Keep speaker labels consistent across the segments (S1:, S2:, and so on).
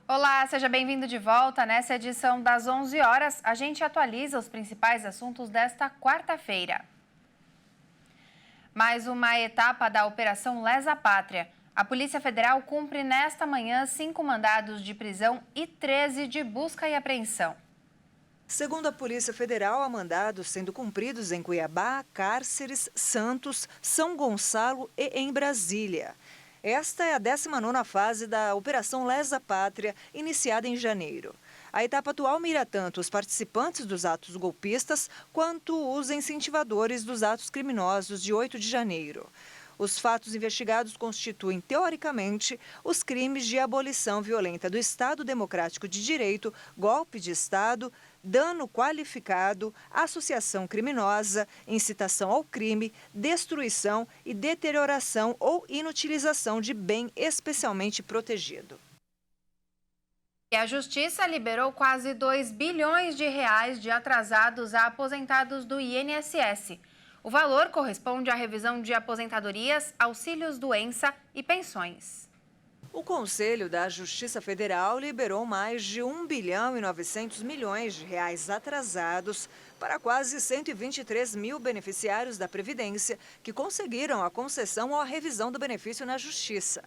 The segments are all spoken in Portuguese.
S1: Olá, seja bem-vindo de volta. Nessa edição das 11 horas, a gente atualiza os principais assuntos desta quarta-feira. Mais uma etapa da Operação Lesa Pátria. A Polícia Federal cumpre nesta manhã 5 mandados de prisão e 13 de busca e apreensão.
S2: Segundo a Polícia Federal, há mandados sendo cumpridos em Cuiabá, Cárceres, Santos, São Gonçalo e em Brasília. Esta é a 19ª fase da Operação Lesa Pátria, iniciada em janeiro. A etapa atual mira tanto os participantes dos atos golpistas quanto os incentivadores dos atos criminosos de 8 de janeiro. Os fatos investigados constituem, teoricamente, os crimes de abolição violenta do Estado Democrático de Direito, golpe de Estado, dano qualificado, associação criminosa, incitação ao crime, destruição e deterioração ou inutilização de bem especialmente protegido.
S1: E a Justiça liberou quase 2 bilhões de reais de atrasados a aposentados do INSS. O valor corresponde à revisão de aposentadorias, auxílios-doença e pensões.
S2: O Conselho da Justiça Federal liberou mais de 1 bilhão e 900 milhões de reais atrasados para quase 123 mil beneficiários da Previdência que conseguiram a concessão ou a revisão do benefício na Justiça.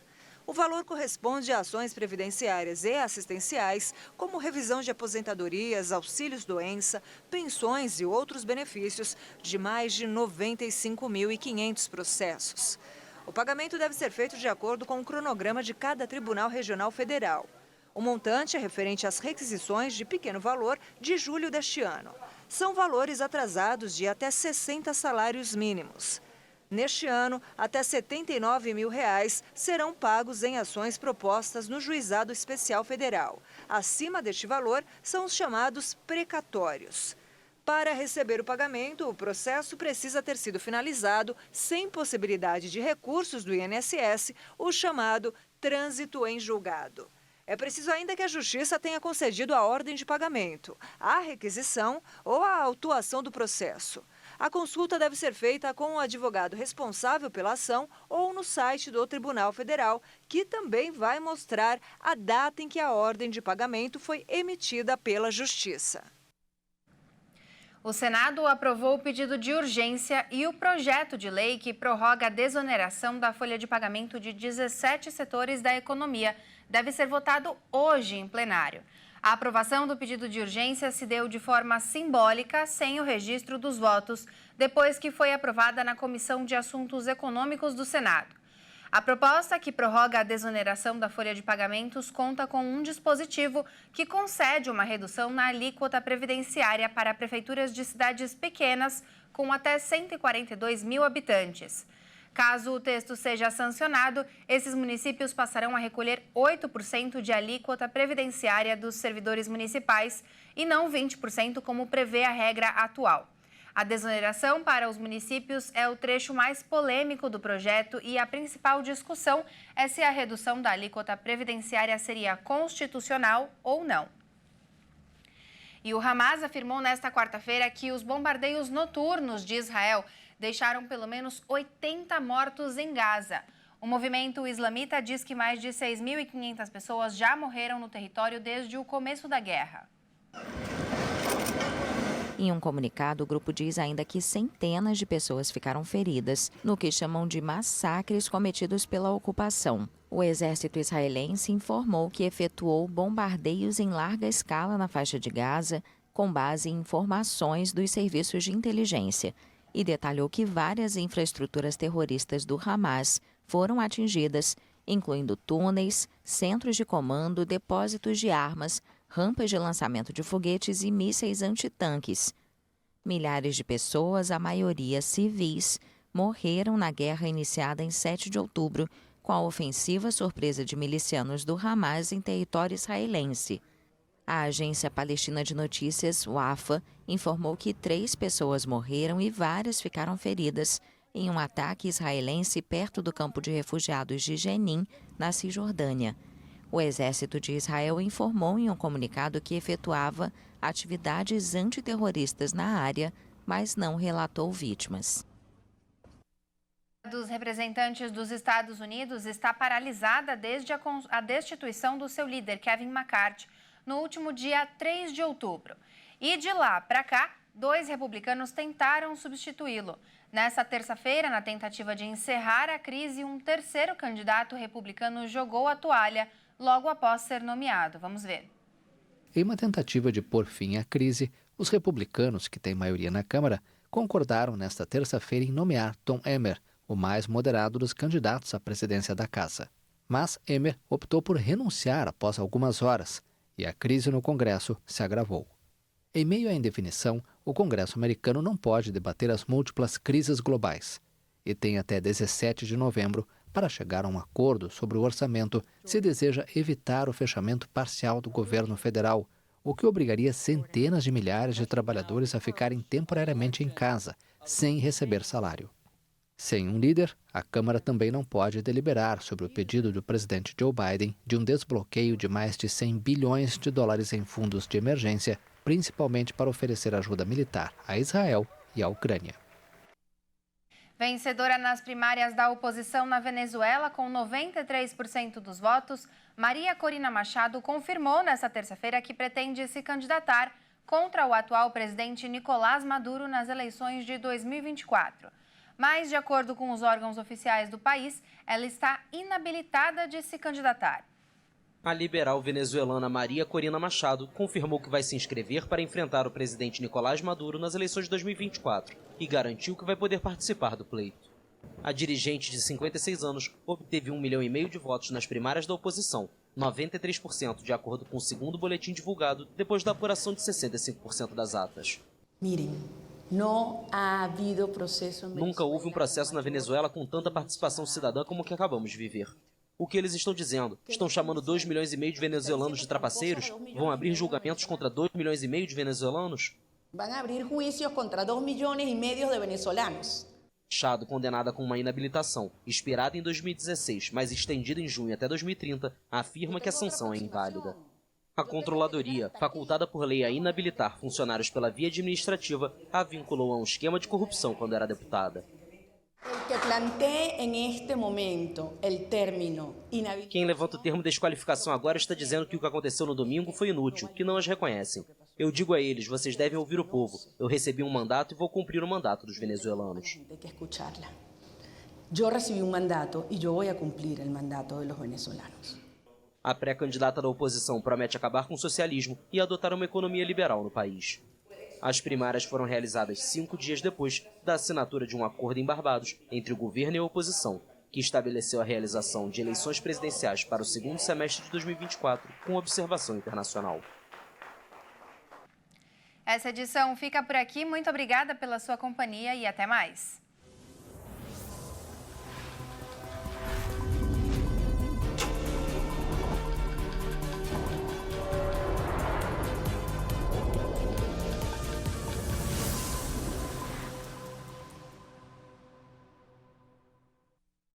S2: O valor corresponde a ações previdenciárias e assistenciais, como revisão de aposentadorias, auxílios-doença, pensões e outros benefícios de mais de 95.500 processos. O pagamento deve ser feito de acordo com o cronograma de cada Tribunal Regional Federal. O montante é referente às requisições de pequeno valor de julho deste ano. São valores atrasados de até 60 salários mínimos. Neste ano, até R$ 79 mil serão pagos em ações propostas no Juizado Especial Federal. Acima deste valor são os chamados precatórios. Para receber o pagamento, o processo precisa ter sido finalizado sem possibilidade de recursos do INSS, o chamado trânsito em julgado. É preciso ainda que a Justiça tenha concedido a ordem de pagamento, a requisição ou a autuação do processo. A consulta deve ser feita com o advogado responsável pela ação ou no site do Tribunal Federal, que também vai mostrar a data em que a ordem de pagamento foi emitida pela Justiça.
S1: O Senado aprovou o pedido de urgência e o projeto de lei que prorroga a desoneração da folha de pagamento de 17 setores da economia deve ser votado hoje em plenário. A aprovação do pedido de urgência se deu de forma simbólica, sem o registro dos votos, depois que foi aprovada na Comissão de Assuntos Econômicos do Senado. A proposta que prorroga a desoneração da folha de pagamentos conta com um dispositivo que concede uma redução na alíquota previdenciária para prefeituras de cidades pequenas com até 142 mil habitantes. Caso o texto seja sancionado, esses municípios passarão a recolher 8% de alíquota previdenciária dos servidores municipais e não 20% como prevê a regra atual. A desoneração para os municípios é o trecho mais polêmico do projeto e a principal discussão é se a redução da alíquota previdenciária seria constitucional ou não. E o Hamas afirmou nesta quarta-feira que os bombardeios noturnos de Israel deixaram pelo menos 80 mortos em Gaza. O movimento islamita diz que mais de 6.500 pessoas já morreram no território desde o começo da guerra.
S3: Em um comunicado, o grupo diz ainda que centenas de pessoas ficaram feridas, no que chamam de massacres cometidos pela ocupação. O exército israelense informou que efetuou bombardeios em larga escala na faixa de Gaza, com base em informações dos serviços de inteligência, e detalhou que várias infraestruturas terroristas do Hamas foram atingidas, incluindo túneis, centros de comando, depósitos de armas, rampas de lançamento de foguetes e mísseis antitanques. Milhares de pessoas, a maioria civis, morreram na guerra iniciada em 7 de outubro, com a ofensiva surpresa de milicianos do Hamas em território israelense. A agência palestina de notícias, Wafa, informou que 3 pessoas morreram e várias ficaram feridas em um ataque israelense perto do campo de refugiados de Jenin, na Cisjordânia. O exército de Israel informou em um comunicado que efetuava atividades antiterroristas na área, mas não relatou vítimas.
S1: Dos representantes dos Estados Unidos está paralisada desde a destituição do seu líder, Kevin McCarthy, no último dia 3 de outubro. E de lá para cá, 2 republicanos tentaram substituí-lo. Nessa terça-feira, na tentativa de encerrar a crise, um terceiro candidato republicano jogou a toalha logo após ser nomeado. Vamos ver.
S4: Em uma tentativa de pôr fim à crise, os republicanos, que têm maioria na Câmara, concordaram nesta terça-feira em nomear Tom Emmer, o mais moderado dos candidatos à presidência da Casa. Mas Emmer optou por renunciar após algumas horas e a crise no Congresso se agravou. Em meio à indefinição, o Congresso americano não pode debater as múltiplas crises globais e tem até 17 de novembro para chegar a um acordo sobre o orçamento se deseja evitar o fechamento parcial do governo federal, o que obrigaria centenas de milhares de trabalhadores a ficarem temporariamente em casa, sem receber salário. Sem um líder, a Câmara também não pode deliberar sobre o pedido do presidente Joe Biden de um desbloqueio de mais de 100 bilhões de dólares em fundos de emergência, principalmente para oferecer ajuda militar a Israel e à Ucrânia.
S1: Vencedora nas primárias da oposição na Venezuela, com 93% dos votos, Maria Corina Machado confirmou nesta terça-feira que pretende se candidatar contra o atual presidente Nicolás Maduro nas eleições de 2024. Mas, de acordo com os órgãos oficiais do país, ela está inabilitada de se candidatar.
S5: A liberal venezuelana Maria Corina Machado confirmou que vai se inscrever para enfrentar o presidente Nicolás Maduro nas eleições de 2024 e garantiu que vai poder participar do pleito. A dirigente de 56 anos obteve 1,5 milhão de votos nas primárias da oposição, 93% de acordo com o segundo boletim divulgado depois da apuração de 65% das atas. Nunca houve um processo na Venezuela com tanta participação cidadã como o que acabamos de viver. O que eles estão dizendo? Estão chamando 2,5 milhões de venezuelanos de trapaceiros? Vão abrir julgamentos contra 2,5 milhões de venezuelanos?
S6: Vão abrir juízos contra 2,5 milhões de venezuelanos.
S5: Machado, condenada com uma inabilitação, expirada em 2016, mas estendida em junho até 2030, afirma que a sanção é inválida. A controladoria, facultada por lei a inabilitar funcionários pela via administrativa, a vinculou a um esquema de corrupção quando era deputada. Quem levanta o termo desqualificação agora está dizendo que o que aconteceu no domingo foi inútil, que não as reconhecem. Eu digo a eles, vocês devem ouvir o povo. Eu recebi um mandato e vou cumprir o mandato dos venezuelanos.
S6: Eu recebi um mandato e eu vou cumprir o mandato dos venezuelanos.
S5: A pré-candidata da oposição promete acabar com o socialismo e adotar uma economia liberal no país. As primárias foram realizadas 5 dias depois da assinatura de um acordo em Barbados entre o governo e a oposição, que estabeleceu a realização de eleições presidenciais para o segundo semestre de 2024, com observação internacional.
S1: Essa edição fica por aqui. Muito obrigada pela sua companhia e até mais.